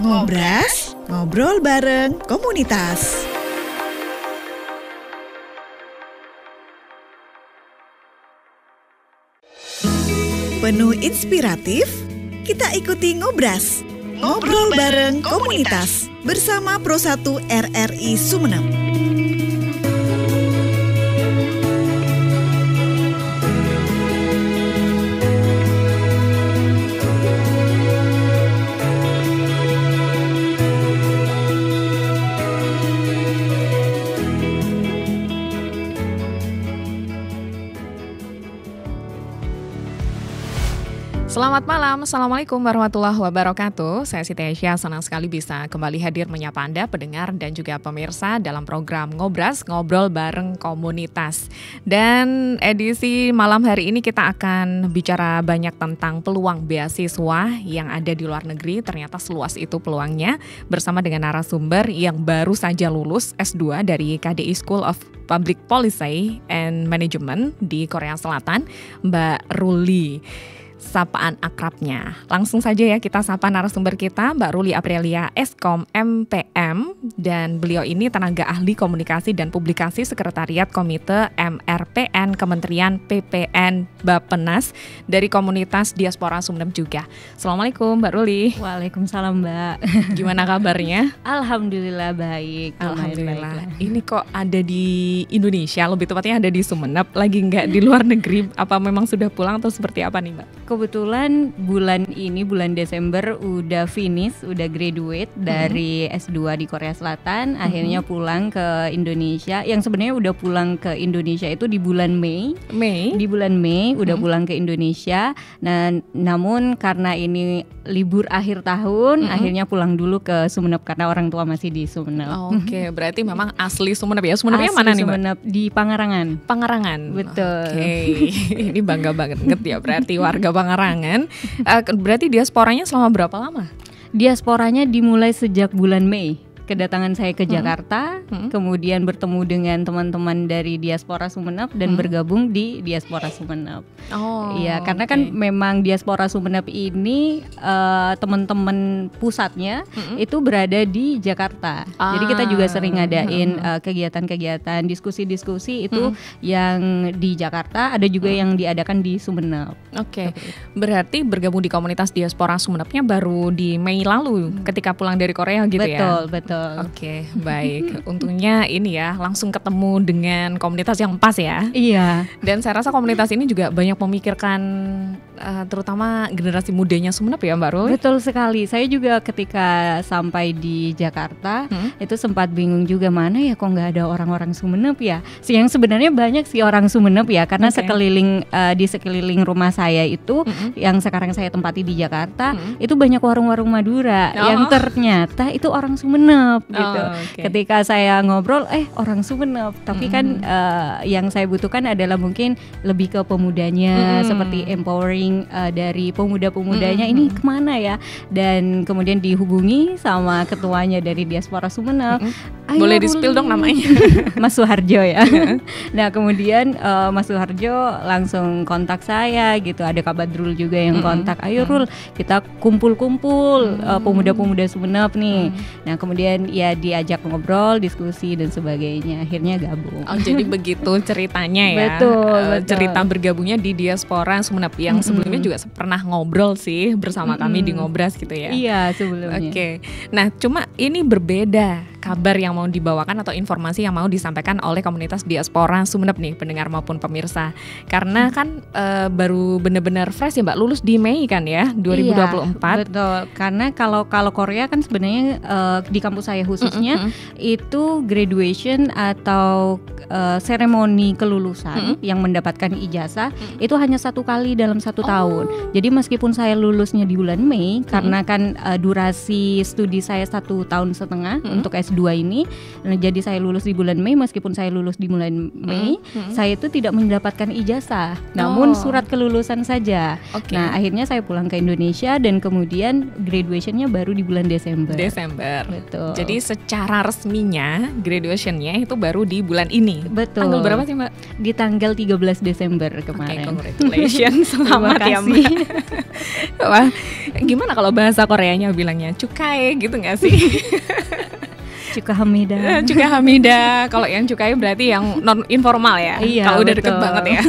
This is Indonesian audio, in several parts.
Ngobras, ngobrol bareng komunitas. Penuh inspiratif, kita ikuti Ngobras, ngobrol bareng komunitas bersama Pro 1 RRI Sumeneb. Selamat malam, Assalamualaikum warahmatullahi wabarakatuh. Saya Siti Aisyah, senang sekali bisa kembali hadir menyapa Anda, pendengar dan juga pemirsa dalam program Ngobras, ngobrol bareng komunitas. Dan edisi malam hari ini kita akan bicara banyak tentang peluang beasiswa yang ada di luar negeri. Ternyata seluas itu peluangnya, bersama dengan narasumber yang baru saja lulus S2 dari KDI School of Public Policy and Management di Korea Selatan, Mbak Ruli. Sapaan akrabnya. Langsung saja ya kita sapa narasumber kita, Mbak Ruli Aprilia, Eskom MPM, dan beliau ini tenaga ahli komunikasi dan publikasi Sekretariat Komite MRPN Kementerian PPN Bappenas dari komunitas Diaspora Sumeneb juga. Assalamualaikum Mbak Ruli. Waalaikumsalam Mbak. Gimana kabarnya? Alhamdulillah baik. Alhamdulillah. Ini kok ada di Indonesia, lebih tepatnya ada di Sumeneb, lagi nggak di luar negeri? Apa memang sudah pulang atau seperti apa nih Mbak? Kebetulan bulan Desember udah finish, udah graduate dari S2 di Korea Selatan. Akhirnya pulang ke Indonesia. Yang sebenarnya udah pulang ke Indonesia itu di bulan Mei. Di bulan Mei udah pulang ke Indonesia. Nah, namun karena ini libur akhir tahun, akhirnya pulang dulu ke Sumeneb karena orang tua masih di Sumeneb. Oke, berarti memang asli Sumeneb ya. Sumenebnya mana nih Mbak? Sumeneb di Pangarangan. Pangarangan. Betul. Oke. Ini bangga banget ya berarti warga Pangarangan. Berarti diasporanya selama berapa lama? Diasporanya dimulai sejak bulan Mei. Kedatangan saya ke Jakarta, kemudian bertemu dengan teman-teman dari Diaspora Sumeneb dan bergabung di Diaspora Sumeneb. Oh, iya, karena kan memang Diaspora Sumeneb ini teman-teman pusatnya itu berada di Jakarta. Jadi kita juga sering ngadain kegiatan-kegiatan, diskusi-diskusi itu yang di Jakarta, ada juga yang diadakan di Sumeneb. Oke. Berarti bergabung di komunitas Diaspora Sumenebnya baru di Mei lalu ketika pulang dari Korea gitu ya? Betul. Oke, baik. Untungnya ini ya langsung ketemu dengan komunitas yang pas ya. Iya. Dan saya rasa komunitas ini juga banyak memikirkan terutama generasi mudanya Sumeneb ya Mbak Ruli. Betul sekali. Saya juga ketika sampai di Jakarta itu sempat bingung juga, mana ya kok nggak ada orang-orang Sumeneb ya. Yang sebenarnya banyak sih orang Sumeneb ya, karena di sekeliling rumah saya itu yang sekarang saya tempati di Jakarta itu banyak warung-warung Madura yang ternyata itu orang Sumeneb. Gitu. Ketika saya ngobrol, orang Sumeneb, tapi kan yang saya butuhkan adalah mungkin lebih ke pemudanya, seperti empowering dari pemuda-pemudanya ini kemana ya, dan kemudian dihubungi sama ketuanya dari Diaspora Sumeneb. Boleh di-spill dong namanya? Mas Suharjo ya. Nah kemudian Mas Suharjo langsung kontak saya gitu, ada Kak Badrul juga yang kontak, ayo Rul kita kumpul-kumpul pemuda-pemuda Sumeneb nih. Nah kemudian ya diajak ngobrol, diskusi dan sebagainya, akhirnya gabung. Oh jadi begitu ceritanya ya. Betul. Cerita bergabungnya di Diaspora Sumeneb yang sebelumnya juga pernah ngobrol sih bersama kami di Ngobras gitu ya. Iya sebelumnya. Oke. Nah cuma ini berbeda kabar yang mau dibawakan atau informasi yang mau disampaikan oleh komunitas Diaspora Sumeneb nih, pendengar maupun pemirsa. Karena kan baru benar-benar fresh ya Mbak, lulus di Mei kan ya 2024. Iya, betul. Karena kalau Korea kan sebenarnya di kampus saya khususnya itu graduation atau seremoni kelulusan yang mendapatkan ijazah itu hanya 1 kali dalam 1 tahun. Jadi meskipun saya lulusnya di bulan Mei, karena kan durasi studi saya 1,5 tahun untuk S2 S2 ini. Nah, jadi saya lulus di bulan Mei, meskipun saya lulus di bulan Mei, saya itu tidak mendapatkan ijazah, namun surat kelulusan saja. Nah, akhirnya saya pulang ke Indonesia dan kemudian graduationnya baru di bulan Desember. Betul. Jadi secara resminya graduationnya itu baru di bulan ini. Betul. Tanggal berapa sih, Mbak? Di tanggal 13 Desember kemarin. Congratulations. Selamat ya, Mbak. Wah, gimana kalau bahasa Koreanya bilangnya cukai gitu nggak sih? Cukahamida. Cukahamida. Kalau yang cukai berarti yang non informal ya. Iya, kalau udah betul. deket banget ya.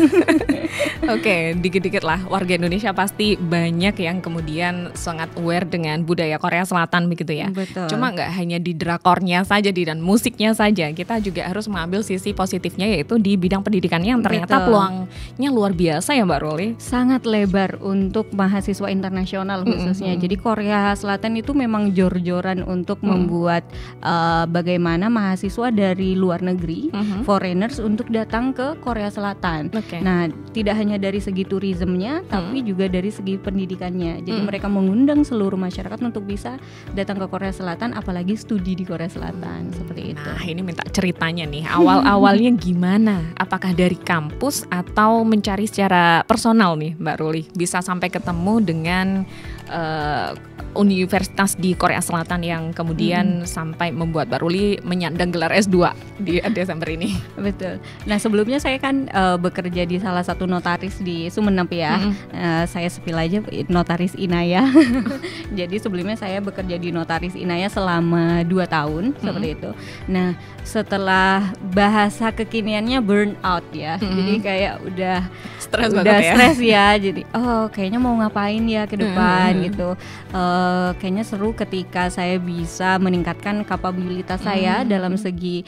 Oke, dikit-dikit lah warga Indonesia pasti banyak yang kemudian sangat aware dengan budaya Korea Selatan begitu ya. Betul. Cuma nggak hanya di drakornya saja, dan musiknya saja, kita juga harus mengambil sisi positifnya, yaitu di bidang pendidikannya yang ternyata peluangnya luar biasa ya Mbak Ruli. Sangat lebar untuk mahasiswa internasional khususnya. Jadi Korea Selatan itu memang jor-joran untuk membuat bagaimana mahasiswa dari luar negeri, foreigners untuk datang ke Korea Selatan. Nah, tidak hanya dari segi turismenya, tapi juga dari segi pendidikannya. Jadi mereka mengundang seluruh masyarakat untuk bisa datang ke Korea Selatan, apalagi studi di Korea Selatan, seperti itu. Nah, ini minta ceritanya nih, awal-awalnya gimana? Apakah dari kampus atau mencari secara personal nih Mbak Ruli? Bisa sampai ketemu dengan universitas di Korea Selatan yang kemudian sampai membuat Mbak Ruli menyandang gelar S2 di Desember ini. Betul. Nah, sebelumnya saya kan bekerja di salah satu notaris di Sumenep ya. Saya sepil aja, notaris Inaya. Jadi sebelumnya saya bekerja di notaris Inaya selama 2 tahun seperti itu. Nah, setelah bahasa kekiniannya burnout ya. Jadi kayak udah stres ya. Jadi kayaknya mau ngapain ya ke depan gitu. Kayaknya seru ketika saya bisa meningkatkan kapabilitas saya dalam segi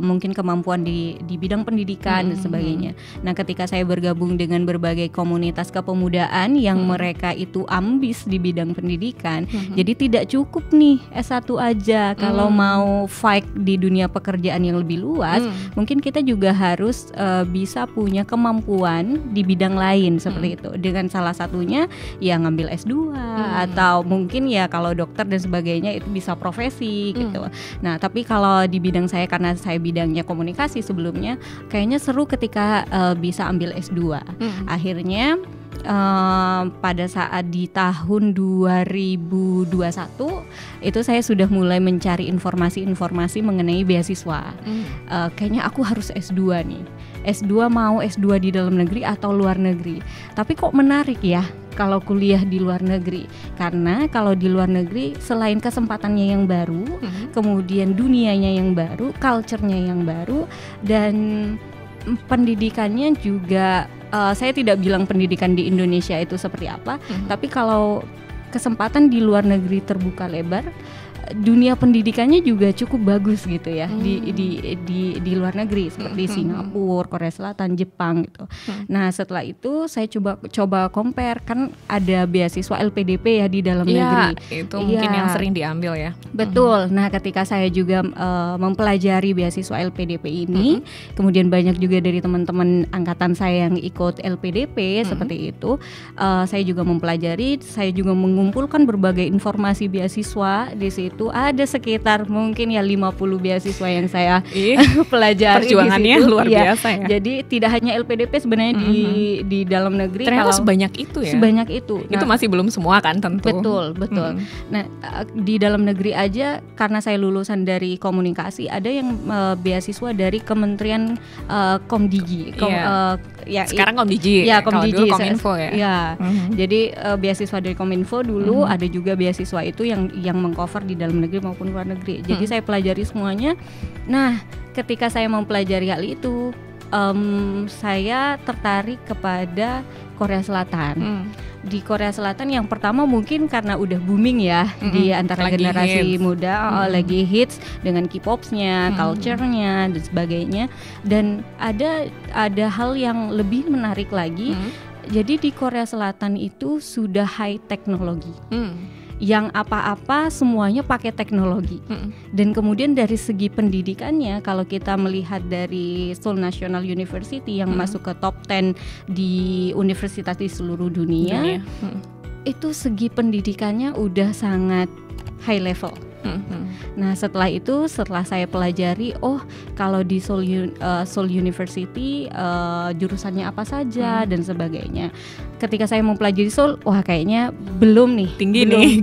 mungkin kemampuan di bidang pendidikan dan sebagainya. Nah, ketika saya bergabung dengan berbagai komunitas kepemudaan yang mereka itu ambis di bidang pendidikan, jadi tidak cukup nih S1 aja. Kalau mau fight di dunia pekerjaan yang lebih luas, mungkin kita juga harus bisa punya kemampuan di bidang lain seperti itu. Dengan salah satunya ya ngambil S2 atau mungkin ya kalau dokter dan sebagainya itu bisa profesi gitu. Nah, tapi kalau di bidang saya, karena saya bidangnya komunikasi sebelumnya, kayaknya seru ketika bisa ambil S2. Akhirnya pada saat di tahun 2021 itu saya sudah mulai mencari informasi mengenai beasiswa. Kayaknya aku harus S2 nih. S2 mau S2 di dalam negeri atau luar negeri. Tapi kok menarik ya kalau kuliah di luar negeri, karena kalau di luar negeri selain kesempatannya yang baru, kemudian dunianya yang baru, culture-nya yang baru, dan pendidikannya juga, saya tidak bilang pendidikan di Indonesia itu seperti apa, tapi kalau kesempatan di luar negeri terbuka lebar, dunia pendidikannya juga cukup bagus gitu ya di luar negeri seperti Singapura, Korea Selatan, Jepang gitu. Nah, setelah itu saya coba compare, kan ada beasiswa LPDP ya di dalam negeri. Itu mungkin yang sering diambil ya. Betul. Nah, ketika saya juga mempelajari beasiswa LPDP ini, kemudian banyak juga dari teman-teman angkatan saya yang ikut LPDP seperti itu, saya juga mempelajari, saya juga mengumpulkan berbagai informasi beasiswa di situ. Ada sekitar mungkin ya 50 beasiswa yang saya pelajari. Perjuangannya luar biasa ya. Jadi tidak hanya LPDP sebenarnya di dalam negeri. Ternyata sebanyak itu ya. Sebanyak itu. Nah, itu masih belum semua kan tentu. Betul. Nah, di dalam negeri aja, karena saya lulusan dari komunikasi, ada yang beasiswa dari Kementerian Komdigi. Sekarang Komdigi. Ya, Komdigi. Kominfo ya. Ya. Jadi beasiswa dari Kominfo dulu, ada juga beasiswa itu yang mengcover di dalam negeri maupun luar negeri. Jadi saya pelajari semuanya. Nah, ketika saya mempelajari hal itu, saya tertarik kepada Korea Selatan. Di Korea Selatan yang pertama mungkin karena udah booming ya di antara lagi generasi hits. muda, lagi hits dengan K-popsnya, culture-nya dan sebagainya. Dan ada hal yang lebih menarik lagi. Jadi di Korea Selatan itu sudah high teknologi. Yang apa-apa semuanya pakai teknologi. Dan kemudian dari segi pendidikannya, kalau kita melihat dari Seoul National University yang masuk ke top 10 di universitas di seluruh dunia. Itu segi pendidikannya udah sangat high level. Nah setelah itu, setelah saya pelajari, oh kalau di Seoul University jurusannya apa saja dan sebagainya. Ketika saya mempelajari Seoul, wah kayaknya belum nih,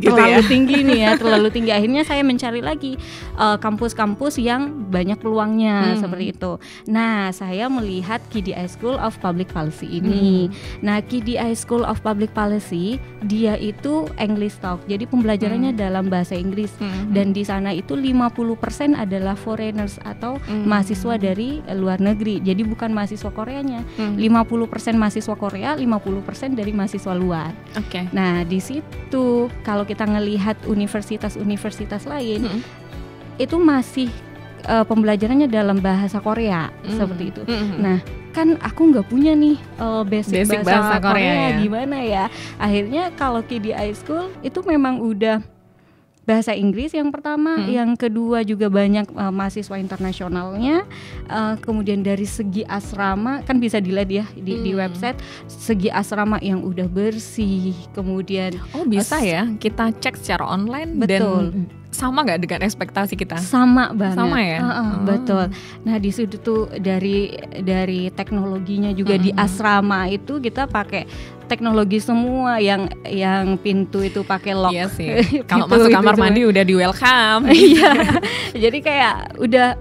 terlalu tinggi nih ya, terlalu tinggi. Akhirnya saya mencari lagi kampus-kampus yang banyak peluangnya seperti itu. Nah saya melihat KDI School of Public Policy ini. Nah KDI School of Public Policy dia itu English Talk, jadi pembelajarannya dalam bahasa Inggris. Dan di sana itu 50% adalah foreigners atau mahasiswa dari luar negeri. Jadi bukan mahasiswa Koreanya. 50% mahasiswa Korea, 50% dari mahasiswa luar. Nah, di situ kalau kita ngelihat universitas-universitas lain itu masih pembelajarannya dalam bahasa Korea seperti itu. Nah, kan aku nggak punya nih basic bahasa Korea gimana ya? Akhirnya kalau KDI School itu memang udah bahasa Inggris yang pertama, yang kedua juga banyak mahasiswa internasionalnya. Kemudian dari segi asrama kan bisa dilihat ya di website, segi asrama yang udah bersih. Kemudian bisa ya kita cek secara online. Dan sama nggak dengan ekspektasi kita? Sama banget. Sama ya? Betul. Nah di situ tuh dari teknologinya juga di asrama itu kita pakai teknologi semua, yang pintu itu pakai lock. Iya sih. Kalau masuk kamar mandi udah di welcome. Iya. Jadi kayak udah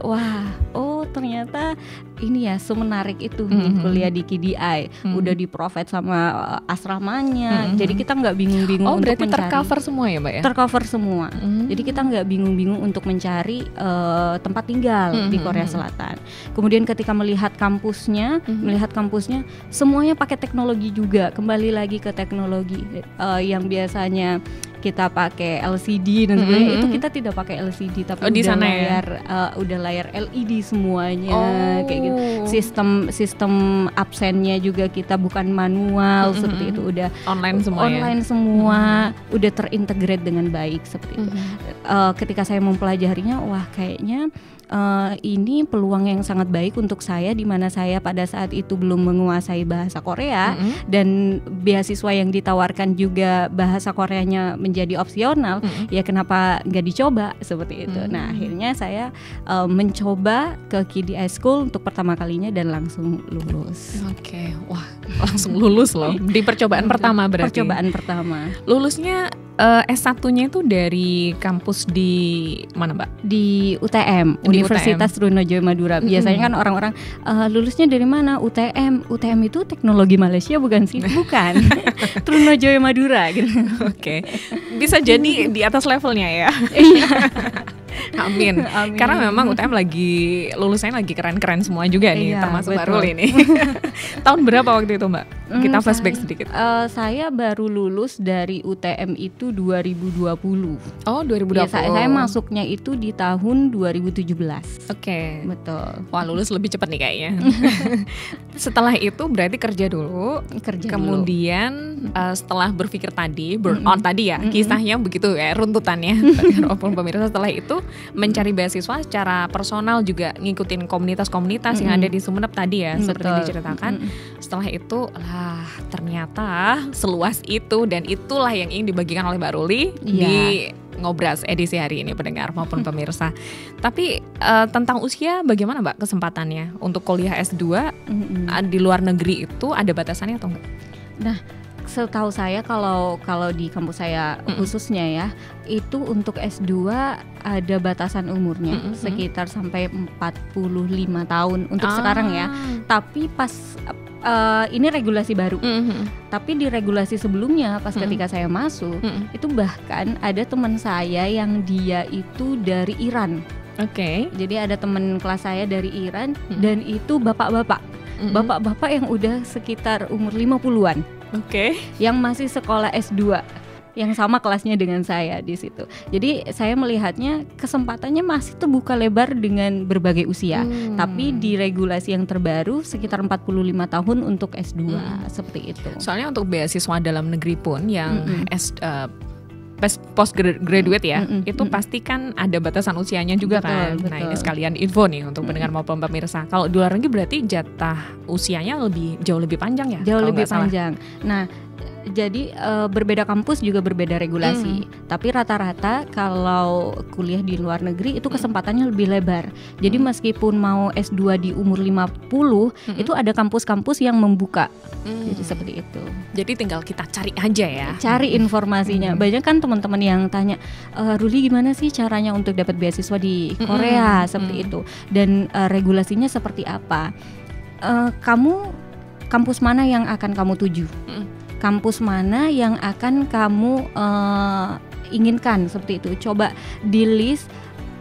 ternyata ini ya semenarik itu kuliah di KDI. Udah di provide sama asramanya. Jadi kita nggak bingung-bingung untuk berarti mencari. Tercover semua ya Mbak ya? Tercover semua. Jadi kita nggak bingung-bingung untuk mencari tempat tinggal di Korea Selatan. Kemudian ketika melihat kampusnya semuanya pakai teknologi juga. Kembali lagi ke teknologi yang biasanya kita pakai LCD dan sebagainya, itu kita tidak pakai LCD tapi di sana udah layar LED semuanya kayak gitu. Sistem absennya juga kita bukan manual seperti itu, udah online semua udah terintegrate dengan baik seperti itu. Ketika saya mempelajarinya, wah kayaknya ini peluang yang sangat baik untuk saya, di mana saya pada saat itu belum menguasai bahasa Korea dan beasiswa yang ditawarkan juga bahasa Koreanya menjadi opsional, ya kenapa nggak dicoba seperti itu. Nah akhirnya saya mencoba ke KDI School untuk pertama kalinya dan langsung lulus. Wah langsung lulus loh di percobaan pertama berarti. Percobaan pertama. Lulusnya S1-nya itu dari kampus di mana Mbak? Di UTM, Universitas Trunojoyo Madura. Biasanya kan orang-orang lulusnya dari mana? UTM itu teknologi Malaysia bukan sih? Bukan. Trunojoyo Madura gitu. Bisa jadi di atas levelnya ya. Amin. Karena memang UTM lulusannya lagi keren-keren semua juga nih, termasuk Mbak Rul ini. Tahun berapa waktu itu Mbak? Kita flashback sedikit. Saya baru lulus dari UTM itu 2020. Oh 2020. Ya, saya masuknya itu di tahun 2017. Betul. Wah lulus lebih cepat nih kayaknya. Setelah itu berarti kerja dulu. Kemudian setelah berpikir tadi, burn out tadi ya, kisahnya begitu ya runtutannya. Walaupun pemirsa setelah itu mencari beasiswa secara personal juga ngikutin komunitas-komunitas yang ada di Sumeneb tadi ya, seperti diceritakan. Setelah itu ternyata seluas itu, dan itulah yang ingin dibagikan oleh Mbak Ruli di Ngobras edisi hari ini, pendengar maupun pemirsa. Tapi tentang usia bagaimana Mbak kesempatannya untuk kuliah S2 di luar negeri itu ada batasannya atau enggak? Nah, setahu saya kalau di kampus saya khususnya ya, itu untuk S2 ada batasan umurnya sekitar sampai 45 tahun untuk sekarang ya. Tapi pas ini regulasi baru. Tapi di regulasi sebelumnya pas ketika saya masuk, itu bahkan ada teman saya yang dia itu dari Iran. Jadi ada teman kelas saya dari Iran dan itu bapak-bapak. Bapak-bapak yang udah sekitar umur 50-an. Yang masih sekolah S2. Yang sama kelasnya dengan saya di situ. Jadi saya melihatnya kesempatannya masih terbuka lebar dengan berbagai usia. Tapi di regulasi yang terbaru sekitar 45 tahun untuk S2 seperti itu. Soalnya untuk beasiswa dalam negeri pun yang postgraduate ya, itu pasti kan ada batasan usianya juga. Betul. Nah ini sekalian info nih untuk pendengar maupun pemirsa. Kalau di luar negeri berarti jatah usianya jauh lebih panjang ya? Jauh lebih panjang. Nah Jadi berbeda kampus juga berbeda regulasi. Tapi rata-rata kalau kuliah di luar negeri itu kesempatannya lebih lebar. Jadi meskipun mau S2 di umur 50, itu ada kampus-kampus yang membuka. Jadi seperti itu. Jadi tinggal kita cari aja ya. Cari informasinya. Banyak kan teman-teman yang tanya, Ruli gimana sih caranya untuk dapat beasiswa di Korea seperti itu. Dan regulasinya seperti apa? Kamu kampus mana yang akan kamu tuju? Kampus mana yang akan kamu inginkan seperti itu. Coba di list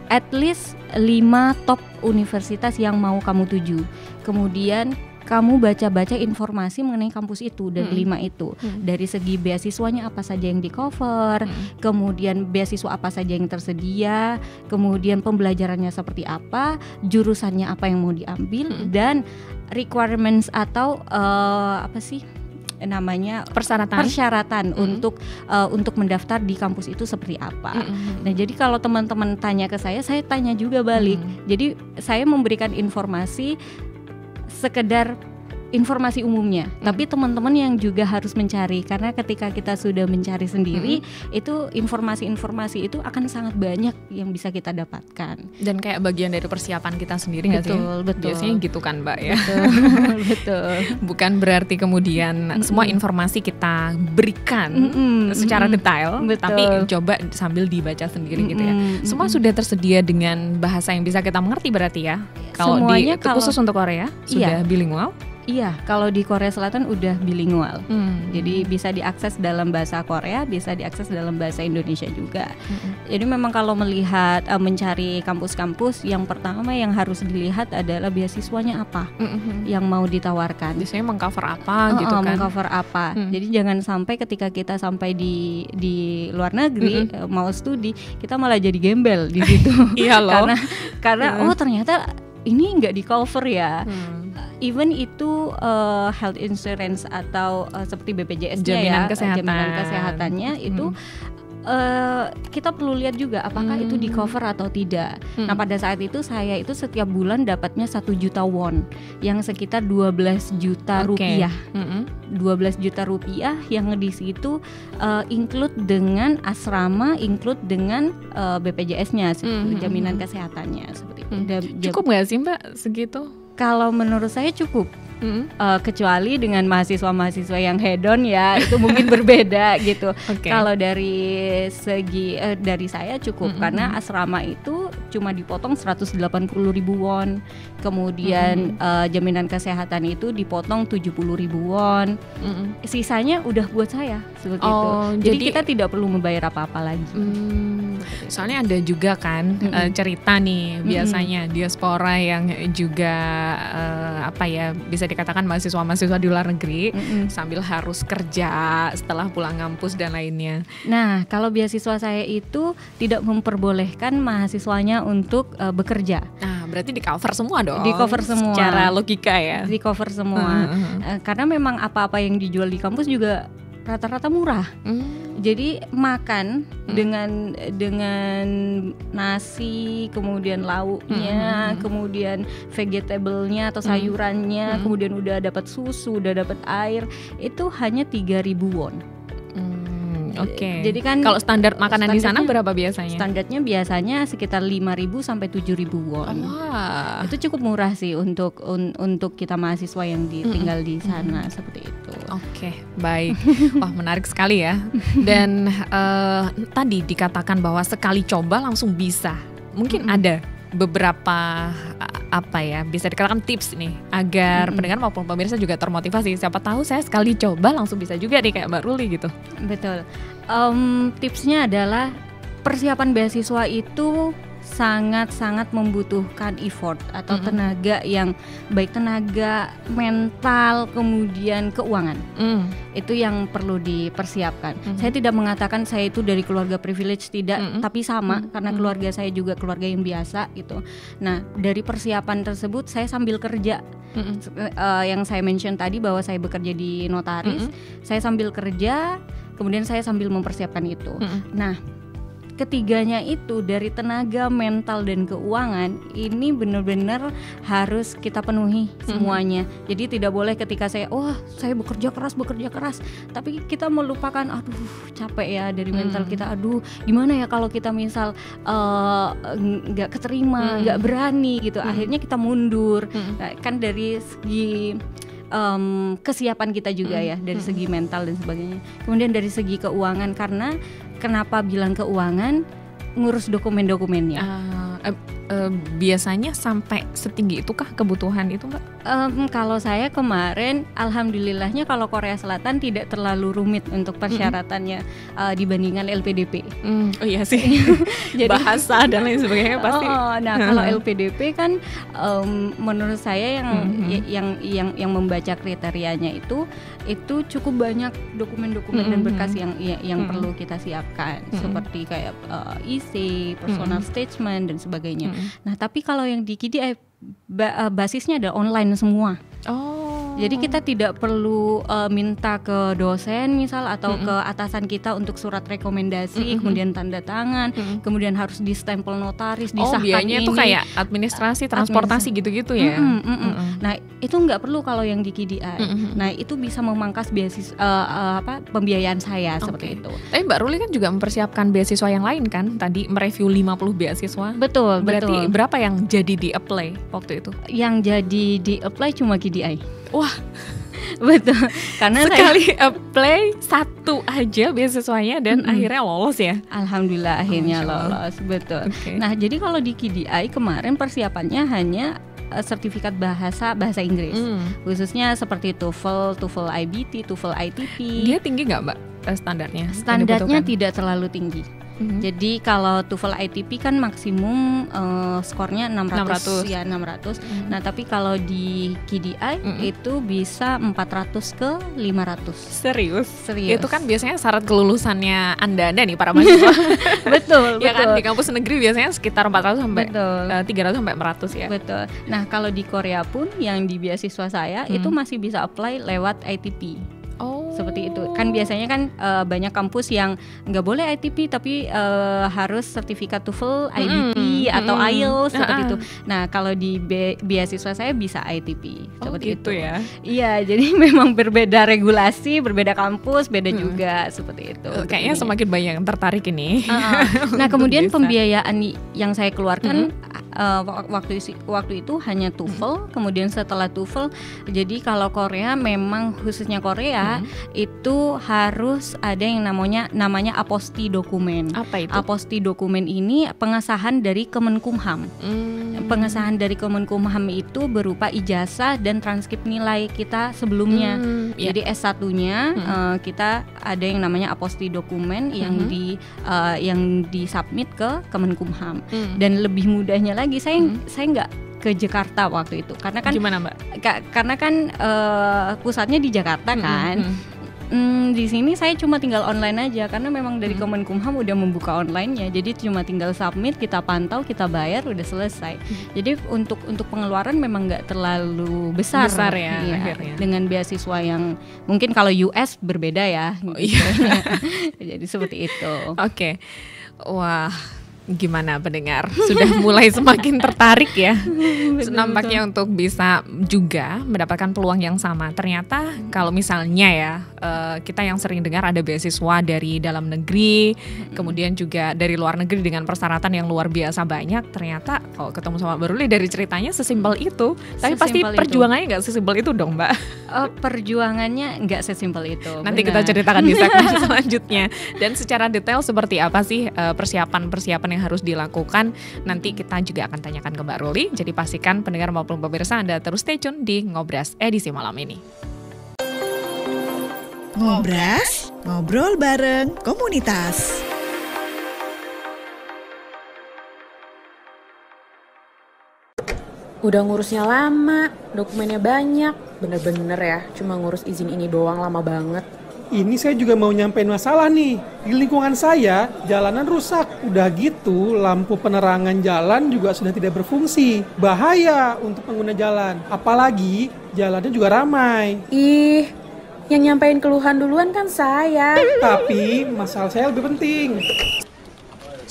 at least 5 top universitas yang mau kamu tuju. Kemudian kamu baca-baca informasi mengenai kampus itu dari 5 itu. Dari segi beasiswanya apa saja yang di cover, kemudian beasiswa apa saja yang tersedia, kemudian pembelajarannya seperti apa, jurusannya apa yang mau diambil, dan requirements atau apa sih namanya persyaratan untuk mendaftar di kampus itu seperti apa. Nah, jadi kalau teman-teman tanya ke saya tanya juga balik. Jadi saya memberikan informasi sekedar informasi umumnya, tapi teman-teman yang juga harus mencari, karena ketika kita sudah mencari sendiri, itu informasi-informasi itu akan sangat banyak yang bisa kita dapatkan. Dan kayak bagian dari persiapan kita sendiri nggak sih? Betul. Biasanya gitu kan Mbak ya. Betul. Bukan berarti kemudian semua informasi kita berikan secara detail, tapi coba sambil dibaca sendiri gitu ya. Semua sudah tersedia dengan bahasa yang bisa kita mengerti berarti ya. Kalau khusus untuk Korea sudah bilingual. Iya, kalau di Korea Selatan udah bilingual. Jadi bisa diakses dalam bahasa Korea, bisa diakses dalam bahasa Indonesia juga. Jadi memang kalau melihat mencari kampus-kampus, yang pertama yang harus dilihat adalah beasiswanya apa yang mau ditawarkan. Biasanya mengcover apa gitu kan? Mengcover apa. Jadi jangan sampai ketika kita sampai di luar negeri mau studi, kita malah jadi gembel di situ. Iya loh. Karena oh ternyata ini nggak di cover ya. Even itu health insurance atau seperti BPJS-nya jaminan kesehatannya itu kita perlu lihat juga apakah itu di cover atau tidak. Nah pada saat itu saya itu setiap bulan dapatnya 1 juta won yang sekitar 12 juta rupiah. 12 juta rupiah yang di situ include dengan asrama, include dengan BPJS-nya, jaminan kesehatannya seperti itu. Cukup nggak sih Mbak segitu? Kalau menurut saya cukup. Kecuali dengan mahasiswa-mahasiswa yang hedon ya itu mungkin berbeda gitu. Kalau dari segi dari saya cukup karena asrama itu cuma dipotong 180.000 won, kemudian jaminan kesehatan itu dipotong 70.000 won, sisanya udah buat saya seperti itu. Jadi kita tidak perlu membayar apa-apa lagi. Soalnya ada juga kan cerita nih biasanya diaspora yang juga apa ya bisa dikatakan mahasiswa-mahasiswa di luar negeri sambil harus kerja setelah pulang kampus dan lainnya. Nah, kalau beasiswa saya itu tidak memperbolehkan mahasiswanya untuk bekerja. Nah, berarti di cover semua dong. Di cover semua. Secara logika ya. Di cover semua. Karena memang apa-apa yang dijual di kampus juga rata-rata murah. Jadi makan dengan nasi, kemudian lauknya, kemudian vegetable-nya atau sayurannya, kemudian udah dapat susu, udah dapat air, itu hanya 3.000 won. Jadi kan kalau standar makanan di sana berapa biasanya? Standarnya biasanya sekitar 5.000 sampai 7.000 won. Itu cukup murah sih untuk kita mahasiswa yang tinggal di sana seperti itu. Baik. Wah, menarik sekali ya. Dan tadi dikatakan bahwa sekali coba langsung bisa. Mungkin ada beberapa apa ya bisa dikatakan tips nih agar pendengar maupun pemirsa juga termotivasi. Siapa tahu saya sekali coba langsung bisa juga nih kayak Mbak Ruli gitu. Betul. Tipsnya adalah persiapan beasiswa itu sangat-sangat membutuhkan effort atau tenaga yang baik tenaga mental kemudian keuangan. Itu yang perlu dipersiapkan. Saya tidak mengatakan saya itu dari keluarga privilege, tidak, tapi sama karena keluarga saya juga keluarga yang biasa gitu. Nah, dari persiapan tersebut saya sambil kerja. Yang saya mention tadi bahwa saya bekerja di notaris, saya sambil kerja, kemudian saya sambil mempersiapkan itu. Nah, ketiganya itu dari tenaga, mental dan keuangan ini benar-benar harus kita penuhi semuanya. Jadi tidak boleh ketika saya bekerja keras, tapi kita melupakan capek ya dari mental kita. Gimana ya kalau kita misal nggak keterima, nggak berani gitu, akhirnya kita mundur. Nah, kan dari segi kesiapan kita juga ya, dari segi mental dan sebagainya. Kemudian dari segi keuangan, karena kenapa bilang keuangan, ngurus dokumen-dokumennya. Biasanya sampai setinggi itukah kebutuhan itu, Mbak? Kalau saya kemarin, alhamdulillahnya kalau Korea Selatan tidak terlalu rumit untuk persyaratannya dibandingkan LPDP. Oh iya sih. Jadi, bahasa dan lain sebagainya pasti. Nah kalau LPDP kan menurut saya yang membaca kriterianya itu cukup banyak dokumen-dokumen dan berkas yang perlu kita siapkan, seperti kayak IC, personal statement dan sebagainya. Nah tapi kalau yang di KDI basisnya ada online semua. Jadi kita tidak perlu minta ke dosen misal atau ke atasan kita untuk surat rekomendasi, kemudian tanda tangan, kemudian harus di-stempel notaris, disahkan biayanya ini. Itu kayak administrasi, transportasi gitu-gitu ya. Nah itu nggak perlu kalau yang di KDI. Nah itu bisa memangkas pembiayaan saya seperti itu. Tapi Mbak Ruli kan juga mempersiapkan beasiswa yang lain kan? Tadi mereview 50 beasiswa. Betul. Berarti berapa yang jadi di-apply waktu itu? Yang jadi di-apply cuma KDI. Wah, betul. Karena sekali apply satu aja beasiswanya dan akhirnya lolos ya. Alhamdulillah akhirnya lolos, betul. Nah, jadi kalau di KDI kemarin persiapannya hanya sertifikat bahasa Inggris, khususnya seperti TOEFL IBT, TOEFL ITP. Dia tinggi nggak, Mbak, standarnya? Standarnya tidak terlalu tinggi. Jadi kalau TOEFL ITP kan maksimum skornya 600. Ya 600. Nah tapi kalau di KDI itu bisa 400 ke 500. Serius? Itu kan biasanya syarat kelulusannya Anda nih para mahasiswa. Betul. Ya kan di kampus negeri biasanya sekitar 400 sampai 300 sampai 400 ya. Betul. Nah kalau di Korea pun yang di beasiswa saya itu masih bisa apply lewat ITP. Seperti itu kan biasanya kan banyak kampus yang nggak boleh ITP tapi harus sertifikat TOEFL, IBT atau IELTS seperti itu. Nah kalau di beasiswa saya bisa ITP seperti gitu itu ya. Iya jadi memang berbeda regulasi, berbeda kampus, beda juga seperti itu. Kayaknya semakin banyak yang tertarik ini. Nah kemudian pembiayaan yang saya keluarkan waktu itu hanya TOEFL, kemudian setelah TOEFL, jadi kalau Korea memang khususnya Korea itu harus ada yang namanya aposti dokumen. Apa itu? Aposti dokumen ini pengesahan dari Kemenkumham. Pengesahan dari Kemenkumham itu berupa ijazah dan transkrip nilai kita sebelumnya. Jadi S1-nya kita ada yang namanya aposti dokumen yang disubmit ke Kemenkumham. Dan lebih mudahnya lagi saya nggak ke Jakarta waktu itu karena kan gimana Mbak? Karena kan pusatnya di Jakarta kan. Di sini saya cuma tinggal online aja karena memang dari Kemenkumham udah membuka online-nya. Jadi cuma tinggal submit, kita pantau, kita bayar, udah selesai. Jadi untuk pengeluaran memang nggak terlalu besar ya akhirnya. Dengan beasiswa yang mungkin kalau US berbeda ya. Jadi seperti itu. Oke. Wah, gimana pendengar? Sudah mulai semakin tertarik ya. Nampaknya untuk bisa juga mendapatkan peluang yang sama. Ternyata kalau misalnya ya kita yang sering dengar ada beasiswa dari dalam negeri, kemudian juga dari luar negeri dengan persyaratan yang luar biasa banyak. Ternyata kalau ketemu sama Mbak Ruli dari ceritanya sesimpel itu. Tapi pasti perjuangannya nggak sesimpel itu dong, Mbak. Perjuangannya nggak sesimpel itu. Nanti kita ceritakan di segmen selanjutnya. Dan secara detail seperti apa sih persiapan yang harus dilakukan, nanti kita juga akan tanyakan ke Mbak Ruli. Jadi pastikan pendengar maupun pemirsa Anda terus stay tune di Ngobras edisi malam ini. Ngobras, ngobrol bareng komunitas. Udah ngurusnya lama, dokumennya banyak, bener-bener ya, cuma ngurus izin ini doang lama banget. Ini saya juga mau nyampein masalah nih. Di lingkungan saya, jalanan rusak. Udah gitu, lampu penerangan jalan juga sudah tidak berfungsi. Bahaya untuk pengguna jalan. Apalagi, jalannya juga ramai. Ih, yang nyampein keluhan duluan kan saya. Tapi, masalah saya lebih penting.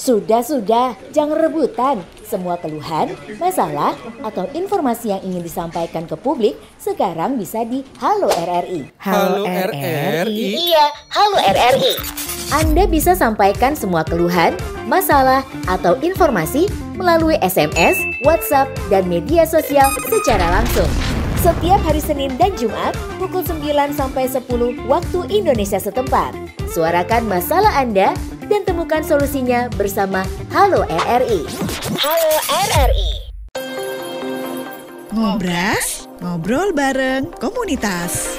Sudah, jangan rebutan. Semua keluhan, masalah, atau informasi yang ingin disampaikan ke publik sekarang bisa di Halo RRI. Halo RRI? Iya, Halo RRI. Anda bisa sampaikan semua keluhan, masalah, atau informasi melalui SMS, WhatsApp, dan media sosial secara langsung. Setiap hari Senin dan Jumat pukul 9 sampai 10 waktu Indonesia setempat. Suarakan masalah Anda dan temukan solusinya bersama Halo RRI. Halo RRI. Ngobras, ngobrol bareng komunitas.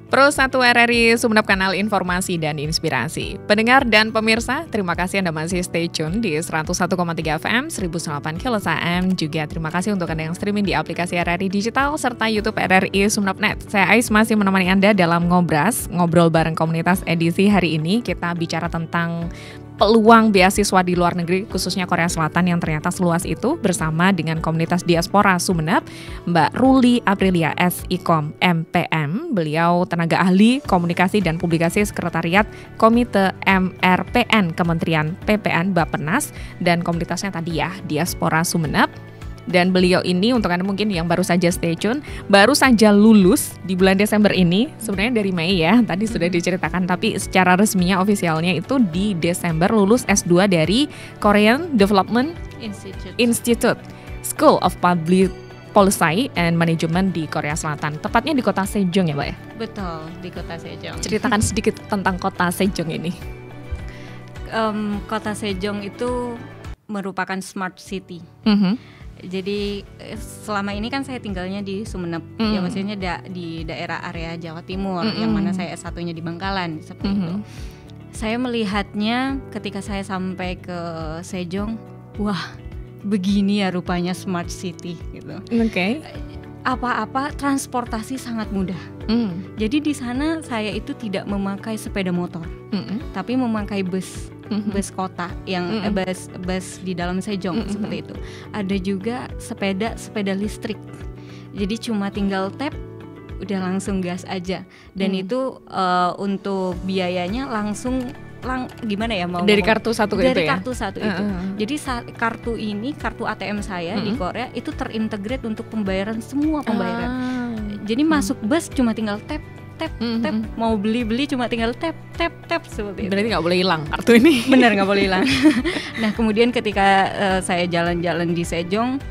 Pro 1 RRI Sumeneb, kanal informasi dan inspirasi. Pendengar dan pemirsa, terima kasih Anda masih stay tune di 101,3 FM, 1008 kHz AM. Juga terima kasih untuk Anda yang streaming di aplikasi RRI Digital serta YouTube RRI Sumeneb.net. Saya Ais masih menemani Anda dalam Ngobras, ngobrol bareng komunitas edisi hari ini. Kita bicara tentang peluang beasiswa di luar negeri, khususnya Korea Selatan yang ternyata seluas itu, bersama dengan komunitas diaspora Sumeneb, Mbak Ruli Aprilia SIKOM MPM. Beliau tenaga ahli komunikasi dan publikasi sekretariat Komite MRPN Kementerian PPN Bappenas, dan komunitasnya tadi ya, diaspora Sumeneb. Dan beliau ini, untuk Anda mungkin yang baru saja stay tune, baru saja lulus di bulan Desember ini. Sebenarnya dari Mei ya, tadi sudah diceritakan, tapi secara resminya, ofisialnya itu di Desember lulus S2 dari Korean Development Institute School of Public Policy and Management di Korea Selatan. Tepatnya di kota Sejong ya, Mbak ya? Betul, di kota Sejong. Ceritakan sedikit tentang kota Sejong ini. Kota Sejong itu merupakan smart city. Jadi selama ini kan saya tinggalnya di Sumeneb, ya maksudnya di daerah area Jawa Timur, yang mana saya S1-nya di Bangkalan, seperti itu. Saya melihatnya ketika saya sampai ke Sejong, wah, begini ya rupanya smart city gitu. Oke. Apa-apa transportasi sangat mudah. Jadi di sana saya itu tidak memakai sepeda motor, tapi memakai bus. Bus kota yang bus di dalam Sejong, seperti itu. Ada juga sepeda listrik. Jadi cuma tinggal tap, udah langsung gas aja. Dan itu untuk biayanya langsung gimana ya mau dari kartu satu itu ya? Dari kartu satu itu. Jadi kartu ATM saya di Korea itu terintegrate untuk pembayaran, semua pembayaran. Jadi masuk bus cuma tinggal tap, mau beli cuma tinggal tap seperti itu. Berarti nggak boleh hilang kartu ini. Benar, nggak boleh hilang. Nah kemudian ketika saya jalan-jalan di Sejong,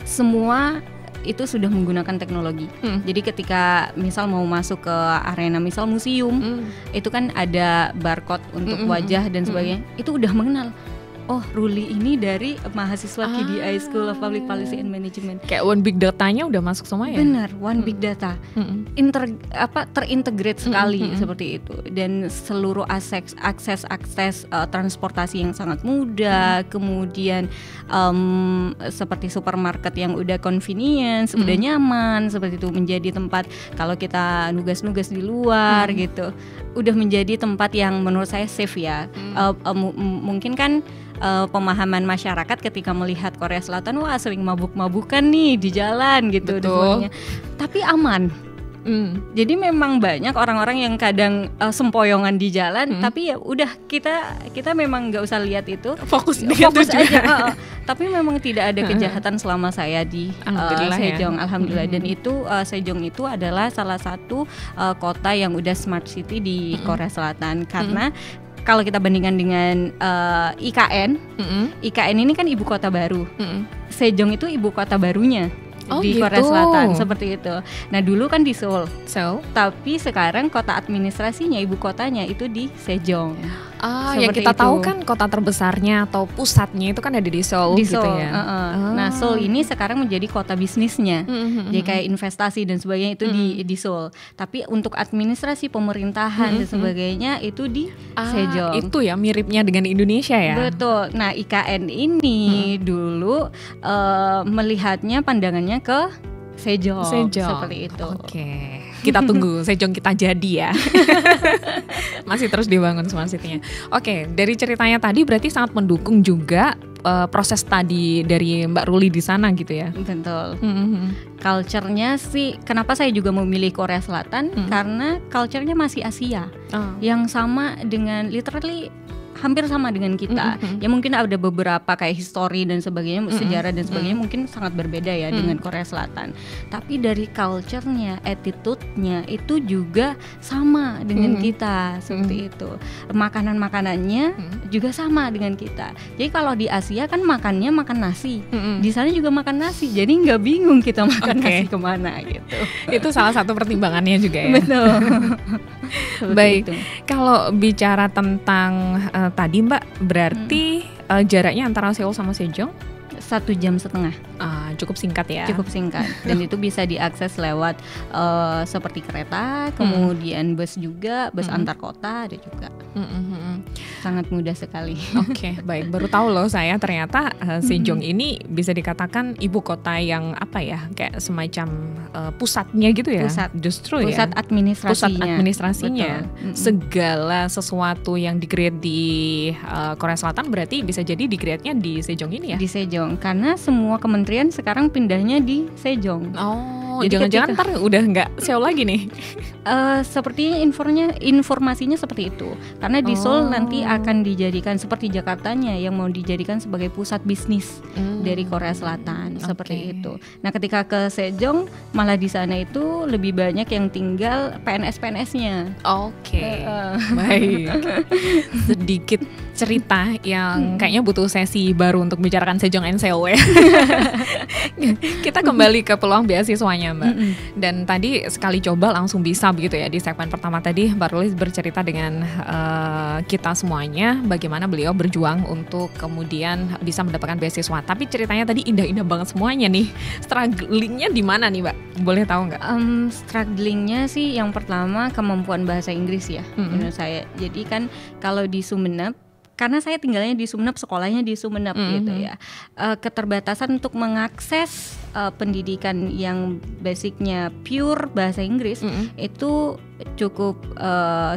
semua itu sudah menggunakan teknologi. Jadi ketika misal mau masuk ke arena misal museum, itu kan ada barcode untuk wajah dan sebagainya, itu udah mengenal. Oh, Ruli ini dari mahasiswa KDI School of Public Policy and Management. Kayak one big datanya udah masuk semua ya? Benar, one big data. Terintegrate sekali seperti itu. Dan seluruh akses transportasi yang sangat mudah. Kemudian seperti supermarket yang udah convenience, udah nyaman, seperti itu, menjadi tempat kalau kita nugas-nugas di luar gitu. Udah menjadi tempat yang menurut saya safe ya. Mungkin kan pemahaman masyarakat ketika melihat Korea Selatan, wah sering mabuk-mabukan nih di jalan gitu. Tapi aman. Jadi memang banyak orang-orang yang kadang sempoyongan di jalan, tapi ya udah kita memang nggak usah lihat itu, fokus aja. Tapi memang tidak ada kejahatan selama saya di Sejong, alhamdulillah. Dan itu Sejong itu adalah salah satu kota yang udah smart city di Korea Selatan, karena kalau kita bandingkan dengan IKN, IKN ini kan ibu kota baru. Sejong itu ibu kota barunya di Korea Selatan, seperti itu. Nah dulu kan di Seoul, tapi sekarang kota administrasinya, ibu kotanya itu di Sejong. Yang kita tahu kan kota terbesarnya atau pusatnya itu kan ada di Seoul, gitu ya. Nah Seoul ini sekarang menjadi kota bisnisnya, jadi kayak investasi dan sebagainya itu di Seoul. Tapi untuk administrasi pemerintahan dan sebagainya itu di Sejong. Itu ya miripnya dengan Indonesia ya. Betul. Nah IKN ini dulu melihatnya pandangannya ke Sejong. Seperti itu. Oke. Kita tunggu Sejong kita jadi ya. Masih terus dibangun smart city-nya. Oke, dari ceritanya tadi berarti sangat mendukung juga proses tadi dari Mbak Ruli di sana gitu ya. Betul. Culture-nya sih, kenapa saya juga memilih Korea Selatan, karena culture-nya masih Asia, yang sama dengan literally hampir sama dengan kita. Ya mungkin ada beberapa kayak history dan sebagainya, sejarah dan sebagainya mungkin sangat berbeda ya dengan Korea Selatan. Tapi dari culture-nya, attitude-nya itu juga sama dengan kita, seperti itu. Makanan-makanannya juga sama dengan kita. Jadi kalau di Asia kan makannya makan nasi, di sana juga makan nasi. Jadi nggak bingung kita makan nasi kemana gitu. Itu salah satu pertimbangannya juga ya. Betul. Baik, kalau bicara tentang tadi Mbak, berarti jaraknya antara Seoul sama Sejong 1,5 jam. Cukup singkat ya. Cukup singkat. Dan itu bisa diakses lewat seperti kereta, kemudian bus juga, bus antar kota ada juga. Sangat mudah sekali. Oke, baik. Baru tahu loh saya ternyata Sejong ini bisa dikatakan ibu kota yang apa ya, kayak semacam pusatnya gitu ya. Justru pusat administrasinya. Pusat administrasinya. Segala sesuatu yang di-create di Korea Selatan berarti bisa jadi di-create-nya di Sejong ini ya. Di Sejong, karena semua kementerian sekarang pindahnya di Sejong. Oh, jadi jangan-jangan ntar udah nggak Seoul lagi nih. Sepertinya informasinya seperti itu. Karena di Seoul nanti akan dijadikan seperti Jakartanya yang mau dijadikan sebagai pusat bisnis dari Korea Selatan, seperti itu. Nah, ketika ke Sejong malah di sana itu lebih banyak yang tinggal PNS-PNS-nya. Oke. Baik. Sedikit cerita yang kayaknya butuh sesi baru untuk bicarakan Sejong and Seoul ya. Kita kembali ke peluang beasiswanya Mbak. Dan tadi sekali coba langsung bisa begitu ya. Di segmen pertama tadi Mbak Ruli bercerita dengan kita semuanya bagaimana beliau berjuang untuk kemudian bisa mendapatkan beasiswa. Tapi ceritanya tadi indah-indah banget semuanya nih. Strugglingnya di mana nih Mbak? Boleh tahu nggak? Strugglingnya sih yang pertama kemampuan bahasa Inggris ya menurut saya. Jadi kan kalau di Sumeneb, karena saya tinggalnya di Sumeneb, sekolahnya di Sumeneb gitu ya. Keterbatasan untuk mengakses pendidikan yang basicnya pure bahasa Inggris itu cukup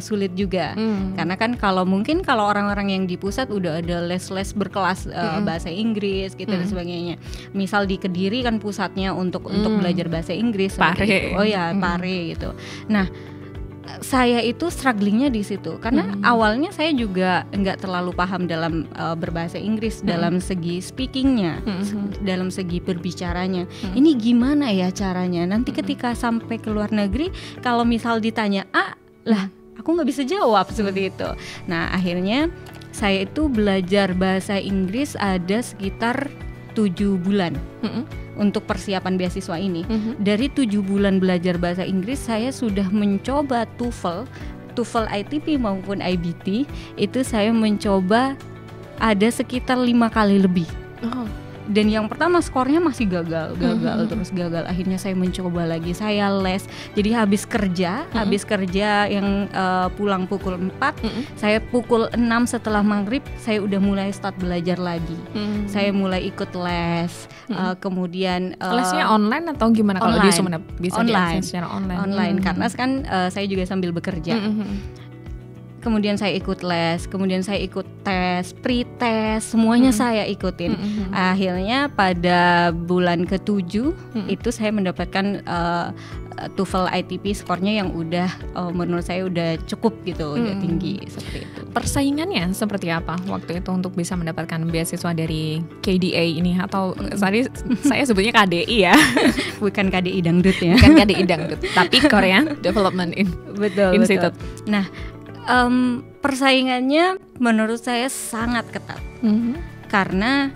sulit juga. Karena kan kalau orang-orang yang di pusat udah ada les-les berkelas bahasa Inggris gitu dan sebagainya. Misal di Kediri kan pusatnya untuk belajar bahasa Inggris. Pare. Gitu. Oh ya, Pare gitu. Nah, saya itu strugglingnya di situ karena awalnya saya juga nggak terlalu paham dalam berbahasa Inggris dalam segi speakingnya, dalam segi berbicaranya. Ini gimana ya caranya? Nanti ketika sampai ke luar negeri, kalau misal ditanya lah aku nggak bisa jawab seperti itu. Nah akhirnya saya itu belajar bahasa Inggris ada sekitar 7 bulan. Untuk persiapan beasiswa ini. Dari 7 bulan belajar bahasa Inggris, saya sudah mencoba TOEFL ITP maupun IBT. Itu saya mencoba ada sekitar 5 kali lebih. Dan yang pertama skornya masih gagal. Terus gagal. Akhirnya saya mencoba lagi, saya les. Jadi habis kerja yang pulang pukul 4, saya pukul 6 setelah maghrib saya udah mulai start belajar lagi. Saya mulai ikut les. Kemudian lesnya online atau gimana kalau di Sumeneb? Bisa diakses secara online. Online karena kan saya juga sambil bekerja. Kemudian saya ikut les, kemudian saya ikut tes, pre-tes, semuanya saya ikutin. Akhirnya pada bulan ke-7 itu saya mendapatkan TOEFL ITP, skornya yang udah menurut saya udah cukup gitu, udah tinggi seperti itu. Persaingannya seperti apa waktu itu untuk bisa mendapatkan beasiswa dari KDA ini atau saya sebutnya KDI ya. Bukan KDI Dangdut ya. Bukan KDI Dangdut, tapi Korean Development Institute. Nah, persaingannya menurut saya sangat ketat karena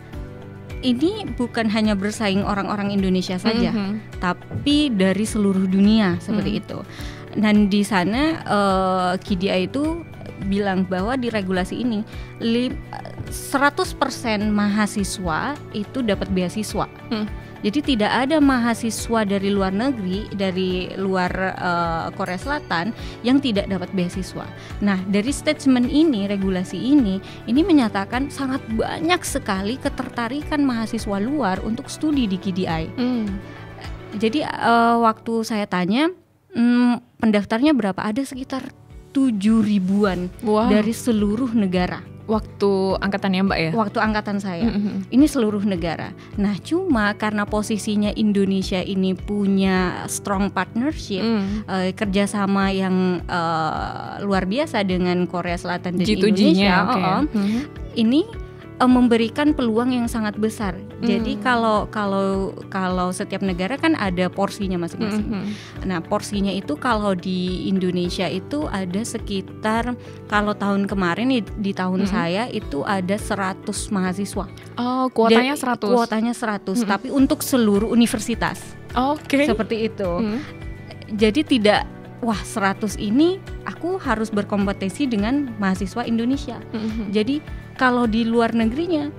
ini bukan hanya bersaing orang-orang Indonesia saja, tapi dari seluruh dunia seperti itu. Dan di sana KDI itu bilang bahwa di regulasi ini 100% mahasiswa itu dapat beasiswa. Jadi tidak ada mahasiswa dari luar negeri, dari luar Korea Selatan yang tidak dapat beasiswa. Nah, dari statement ini, regulasi ini menyatakan sangat banyak sekali ketertarikan mahasiswa luar untuk studi di KDI. Jadi waktu saya tanya, pendaftarnya berapa? Ada sekitar 7 ribuan dari seluruh negara. Waktu angkatannya Mbak ya? Waktu angkatan saya. Ini seluruh negara. Nah, cuma karena posisinya Indonesia ini punya strong partnership, kerjasama yang luar biasa dengan Korea Selatan dan Indonesia, ini memberikan peluang yang sangat besar. Jadi kalau setiap negara kan ada porsinya masing-masing. Nah, porsinya itu kalau di Indonesia itu ada sekitar, kalau tahun kemarin di tahun saya itu ada 100 mahasiswa. Oh, kuotanya 100. Kuotanya 100, tapi untuk seluruh universitas. Oke. Seperti itu. Jadi tidak, wah 100 ini aku harus berkompetisi dengan mahasiswa Indonesia. Jadi kalau di luar negerinya,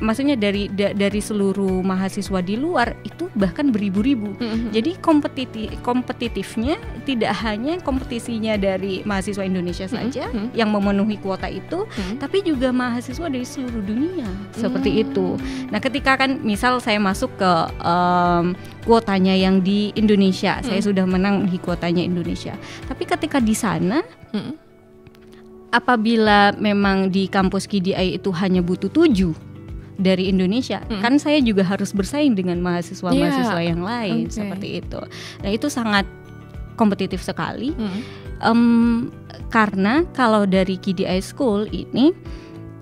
maksudnya dari seluruh mahasiswa di luar itu bahkan beribu-ribu. Jadi kompetitifnya tidak hanya kompetisinya dari mahasiswa Indonesia saja yang memenuhi kuota itu, tapi juga mahasiswa dari seluruh dunia seperti itu. Nah, ketika kan misal saya masuk ke kuotanya yang di Indonesia, saya sudah menang di kuotanya Indonesia. Tapi ketika di sana apabila memang di kampus KDI itu hanya butuh 7 dari Indonesia, kan saya juga harus bersaing dengan mahasiswa-mahasiswa yang lain, seperti itu. Nah, itu sangat kompetitif sekali. Karena kalau dari KDI School ini,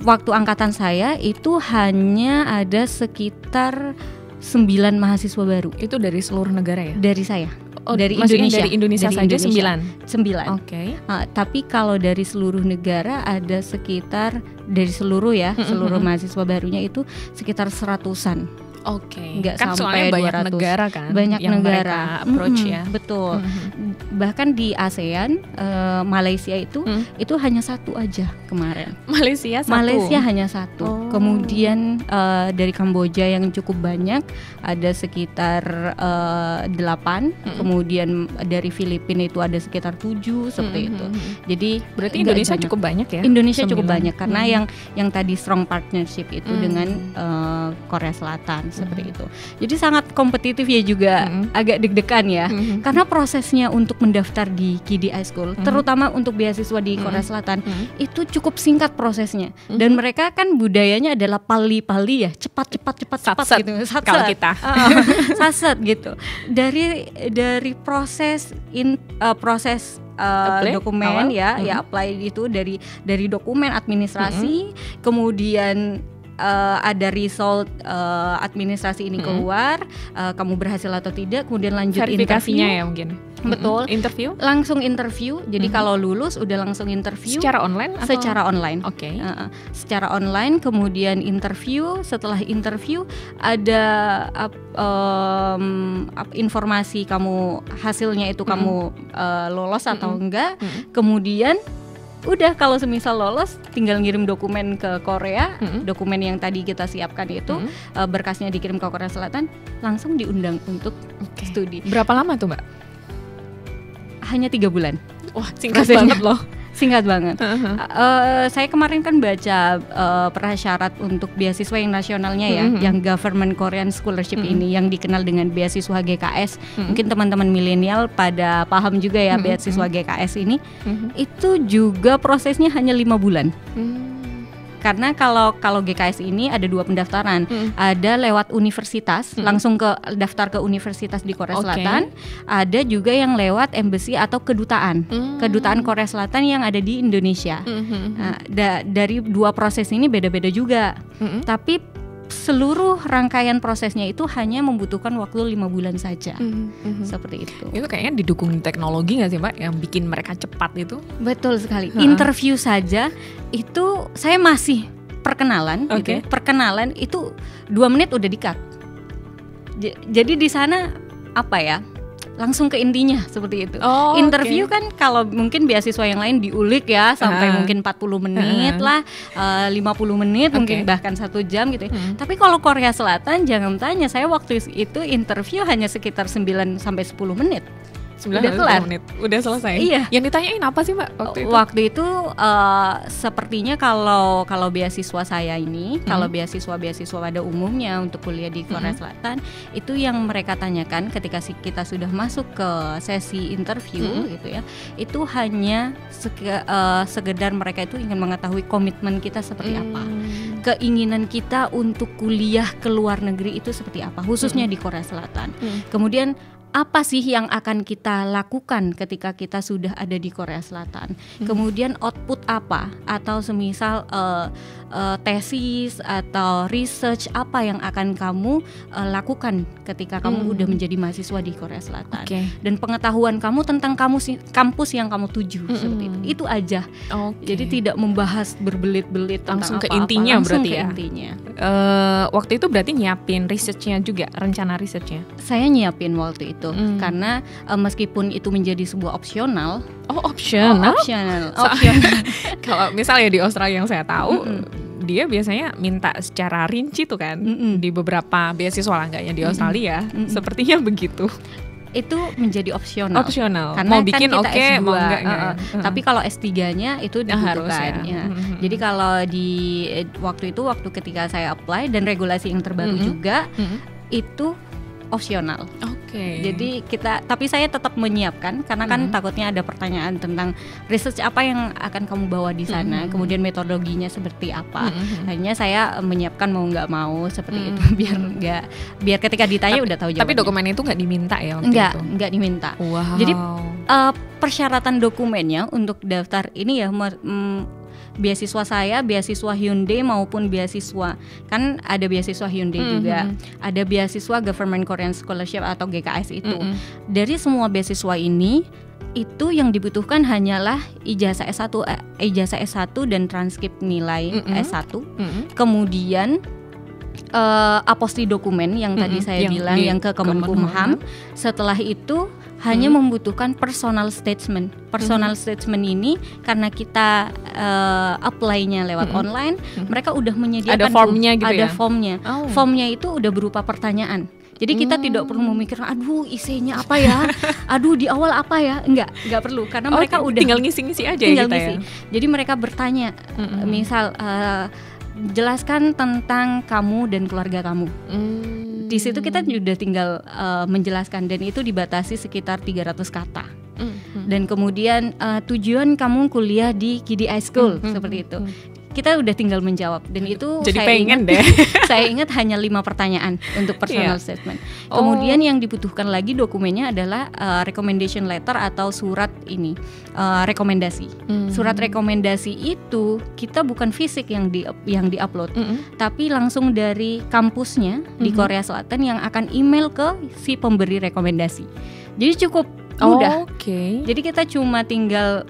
waktu angkatan saya itu hanya ada sekitar 9 mahasiswa baru. Itu dari seluruh negara ya? Dari saya. Dari Indonesia saja 9. Oke. Tapi kalau dari seluruh negara ada sekitar, dari seluruh ya, seluruh mahasiswa barunya itu sekitar 100-an. Oke. Nggak Kan sampai soalnya banyak 200. negara kan, banyak yang negara mereka approach ya. Betul. Bahkan di ASEAN, Malaysia itu hanya 1 aja kemarin. Malaysia 1. Malaysia hanya 1. Kemudian dari Kamboja yang cukup banyak, ada sekitar 8. Kemudian dari Filipina itu ada sekitar 7, seperti itu. Jadi berarti Indonesia cukup banyak ya? Indonesia cukup banyak karena yang tadi strong partnership itu dengan Korea Selatan, seperti itu. Jadi sangat kompetitif ya, juga agak deg-degan ya. Karena prosesnya untuk mendaftar di KDI School, terutama untuk beasiswa di Korea Selatan, itu cukup singkat prosesnya. Dan mereka kan budayanya adalah pali-pali ya, cepat gitu. Kalau kita saset gitu. Dari proses dokumen ya apply itu dari dokumen administrasi, kemudian ada result administrasi ini keluar, kamu berhasil atau tidak, kemudian lanjut verifikasinya interview. ya mungkin. Betul. Interview? Langsung interview. Jadi kalau lulus udah langsung interview. Secara online atau? Secara online. Oke. Secara online, kemudian interview. Setelah interview ada informasi kamu, hasilnya itu kamu lolos atau enggak. Kemudian udah, kalau semisal lolos tinggal ngirim dokumen ke Korea, dokumen yang tadi kita siapkan itu, berkasnya dikirim ke Korea Selatan, langsung diundang untuk studi. Berapa lama tuh Mbak? Hanya 3 bulan. Wah, singkat banget loh. Singkat banget. Saya kemarin kan baca prasyarat untuk beasiswa yang nasionalnya ya, yang Government Korean Scholarship ini, yang dikenal dengan beasiswa GKS. Mungkin teman-teman milenial pada paham juga ya, beasiswa GKS ini. Itu juga prosesnya hanya 5 bulan. Karena kalau GKS ini ada 2 pendaftaran, ada lewat universitas, langsung daftar ke universitas di Korea Selatan, ada juga yang lewat embassy atau kedutaan Korea Selatan yang ada di Indonesia. Nah, dari 2 proses ini beda-beda juga, tapi seluruh rangkaian prosesnya itu hanya membutuhkan waktu 5 bulan saja, seperti itu. Itu kayaknya didukung teknologi nggak sih Mbak, yang bikin mereka cepat itu? Betul sekali. Interview saja itu saya masih perkenalan, gitu ya. Perkenalan itu 2 menit udah di-cut. Jadi di sana apa ya? Langsung ke intinya, seperti itu. Interview kan kalau mungkin beasiswa yang lain diulik ya sampai mungkin 40 menit lah, 50 menit mungkin bahkan 1 jam gitu ya. Tapi kalau Korea Selatan jangan tanya, saya waktu itu interview hanya sekitar 9 sampai 10 menit. kelar. menit. Udah selesai. Iya. Yang ditanyain apa sih Mbak waktu itu? Waktu itu sepertinya kalau beasiswa saya ini, kalau beasiswa pada umumnya untuk kuliah di Korea Selatan, itu yang mereka tanyakan ketika kita sudah masuk ke sesi interview gitu ya, itu hanya sekedar mereka itu ingin mengetahui komitmen kita seperti apa, keinginan kita untuk kuliah ke luar negeri itu seperti apa, khususnya di Korea Selatan. Kemudian apa sih yang akan kita lakukan ketika kita sudah ada di Korea Selatan? Kemudian output apa? Atau semisal tesis atau research apa yang akan kamu lakukan ketika kamu udah menjadi mahasiswa di Korea Selatan? Dan pengetahuan kamu tentang kampus yang kamu tuju seperti itu. Itu aja. Jadi tidak membahas berbelit-belit langsung tentang ke intinya, langsung berarti ke ya. intinya. Waktu itu berarti nyiapin researchnya juga, rencana researchnya. Saya nyiapin waktu itu karena meskipun itu menjadi sebuah opsional. Opsional. Kalau misalnya di Australia yang saya tahu, dia biasanya minta secara rinci tuh kan, di beberapa beasiswa lah, nggak yang di Australia. Sepertinya begitu. Itu menjadi opsional. Karena mau bikin kan kita S2, mau enggak. Tapi kalau S3-nya itu dibutuhkan. Ya. Jadi kalau waktu ketika saya apply dan regulasi yang terbaru juga itu opsional. Jadi tapi saya tetap menyiapkan karena kan takutnya ada pertanyaan tentang research apa yang akan kamu bawa di sana, kemudian metodologinya seperti apa. Akhirnya saya menyiapkan mau nggak mau seperti itu biar ketika ditanya udah tahu jawabannya. Tapi dokumen itu nggak diminta ya waktu itu? Nggak diminta. Wow. Jadi persyaratan dokumennya untuk daftar ini ya beasiswa saya, beasiswa Hyundai maupun beasiswa, kan ada beasiswa Hyundai juga, ada beasiswa Government Korean Scholarship atau GKS itu. Dari semua beasiswa ini, itu yang dibutuhkan hanyalah ijazah S1 dan transkrip nilai S1. Kemudian aposti dokumen yang tadi saya bilang yang ke Kemenkumham. Setelah itu hanya membutuhkan personal statement. Personal statement ini karena kita apply-nya lewat online, mereka udah menyediakan ada formnya gitu ada ya? formnya. Formnya itu udah berupa pertanyaan. Jadi kita tidak perlu memikirkan, aduh isinya apa ya, aduh di awal apa ya, enggak perlu karena mereka udah tinggal ngisi-ngisi aja tinggal ya kita ngisi. ya. Jadi mereka bertanya, misal jelaskan tentang kamu dan keluarga kamu. Di situ kita sudah tinggal menjelaskan dan itu dibatasi sekitar 300 kata. Dan kemudian tujuan kamu kuliah di KDI School seperti itu. Kita udah tinggal menjawab dan itu jadi saya pengen ingat, deh. Saya ingat hanya 5 pertanyaan untuk personal statement. Kemudian yang dibutuhkan lagi dokumennya adalah recommendation letter atau surat ini rekomendasi. Surat rekomendasi itu kita bukan fisik yang diupload, tapi langsung dari kampusnya di Korea Selatan yang akan email ke si pemberi rekomendasi. Jadi cukup mudah. Jadi kita cuma tinggal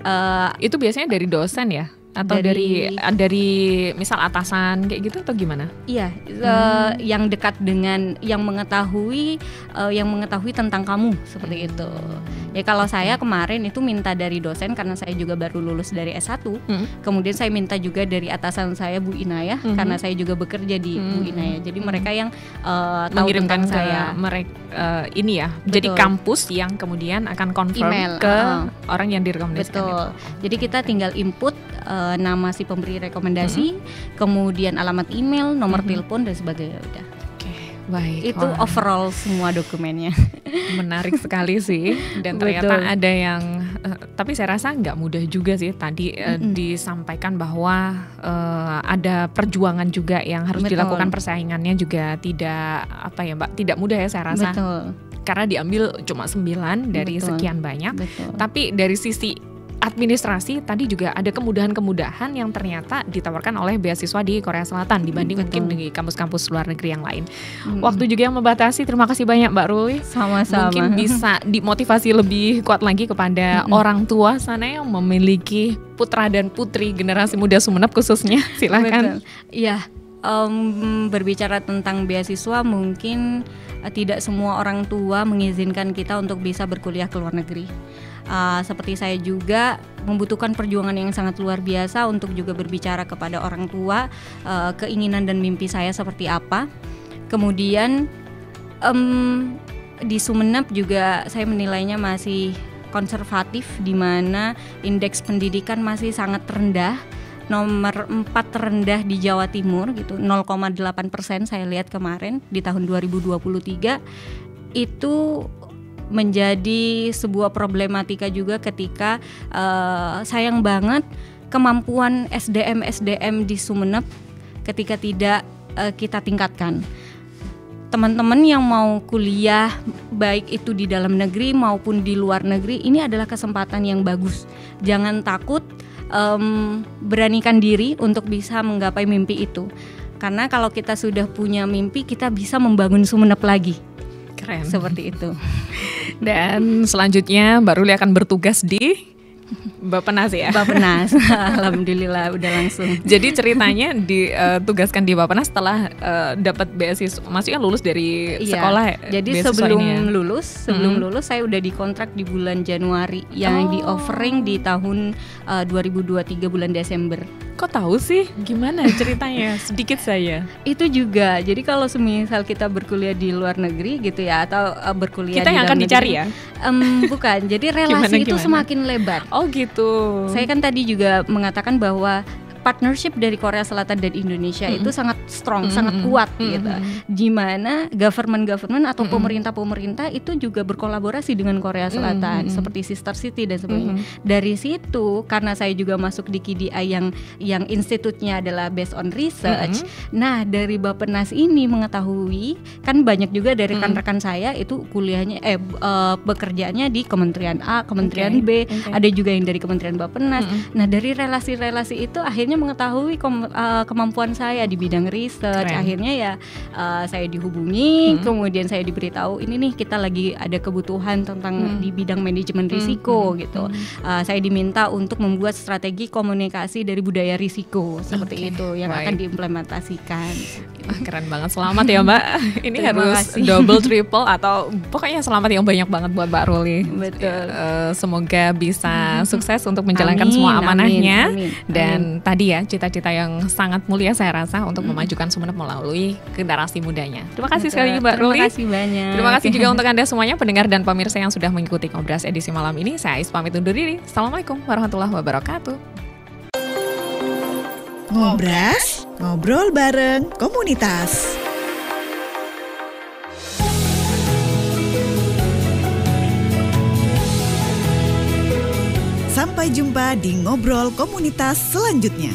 itu biasanya dari dosen ya? Atau dari misal atasan kayak gitu atau gimana? Iya, yang dekat dengan yang mengetahui tentang kamu seperti itu. Ya kalau saya kemarin itu minta dari dosen karena saya juga baru lulus dari S1. Kemudian saya minta juga dari atasan saya Bu Inayah karena saya juga bekerja di Bu Inayah. Jadi mereka yang tahu mengirimkan tentang saya. Mereka ini ya. Betul. Jadi kampus yang kemudian akan confirm Email, ke orang yang direkomendasikan. Betul. Jadi kita tinggal input nama si pemberi rekomendasi, kemudian alamat email, nomor telepon dan sebagainya udah. Baik. Itu overall semua dokumennya. Menarik sekali sih. Dan ternyata ada yang tapi saya rasa nggak mudah juga sih. Tadi disampaikan bahwa ada perjuangan juga yang harus dilakukan, persaingannya juga tidak mudah ya saya rasa. Betul. Karena diambil cuma 9 dari sekian banyak. Tapi dari sisi administrasi tadi juga ada kemudahan-kemudahan yang ternyata ditawarkan oleh beasiswa di Korea Selatan dibanding mungkin di kampus-kampus luar negeri yang lain. Waktu juga yang membatasi. Terima kasih banyak Mbak Rui. Sama-sama. Mungkin bisa dimotivasi lebih kuat lagi kepada orang tua sana yang memiliki putra dan putri generasi muda Sumeneb khususnya. Silakan. Iya. Berbicara tentang beasiswa mungkin tidak semua orang tua mengizinkan kita untuk bisa berkuliah ke luar negeri. Seperti saya juga membutuhkan perjuangan yang sangat luar biasa untuk juga berbicara kepada orang tua keinginan dan mimpi saya seperti apa. Kemudian di Sumeneb juga saya menilainya masih konservatif, di mana indeks pendidikan masih sangat rendah. Nomor 4 terendah di Jawa Timur gitu, 0,8% saya lihat kemarin di tahun 2023. Itu menjadi sebuah problematika juga ketika sayang banget kemampuan SDM di Sumeneb ketika tidak kita tingkatkan. Teman-teman yang mau kuliah baik itu di dalam negeri maupun di luar negeri, ini adalah kesempatan yang bagus. Jangan takut, beranikan diri untuk bisa menggapai mimpi itu. Karena kalau kita sudah punya mimpi, kita bisa membangun Sumeneb lagi. Keren. Seperti itu. Dan selanjutnya Mbak Ruli akan bertugas di Bappenas ya? Bappenas, alhamdulillah udah langsung. Jadi ceritanya ditugaskan di Bappenas setelah dapat beasiswa, maksudnya lulus dari sekolah. Jadi sebelum lulus saya udah dikontrak di bulan Januari yang di offering di tahun 2023 bulan Desember. Kok tahu sih? Gimana ceritanya? Sedikit saya. Itu juga. Jadi kalau semisal kita berkuliah di luar negeri gitu ya, atau berkuliah kita di yang dalam akan negeri, dicari ya? Bukan. Jadi relasi itu semakin lebar. Oh gitu. Saya kan tadi juga mengatakan bahwa partnership dari Korea Selatan dan Indonesia itu sangat strong, sangat kuat gitu. Di mana government atau pemerintah itu juga berkolaborasi dengan Korea Selatan seperti sister city dan sebagainya. Dari situ karena saya juga masuk di KDI yang institutnya adalah based on research. Nah, dari Bappenas ini mengetahui kan banyak juga dari rekan-rekan saya itu kuliahnya bekerjaannya di Kementerian A, Kementerian B, ada juga yang dari Kementerian Bappenas. Nah, dari relasi-relasi itu akhirnya mengetahui kemampuan saya di bidang research. Akhirnya ya saya dihubungi, kemudian saya diberitahu ini nih kita lagi ada kebutuhan tentang di bidang manajemen risiko gitu. Saya diminta untuk membuat strategi komunikasi dari budaya risiko seperti itu yang akan diimplementasikan. Keren banget, selamat ya Mbak. Ini harus double triple atau pokoknya selamat yang banyak banget buat Mbak Ruli. Betul. Semoga bisa sukses untuk menjalankan semua amanahnya. Dan tadi ya cita-cita yang sangat mulia saya rasa untuk memajukan Sumeneb melalui generasi mudanya. Terima kasih sekali Mbak Ruli. Terima kasih banyak. Terima kasih juga untuk Anda semuanya pendengar dan pemirsa yang sudah mengikuti Ngobras edisi malam ini. Saya Ais pamit undur diri. Assalamualaikum warahmatullahi wabarakatuh. Ngobras, ngobrol bareng komunitas. Sampai jumpa di Ngobrol Komunitas selanjutnya.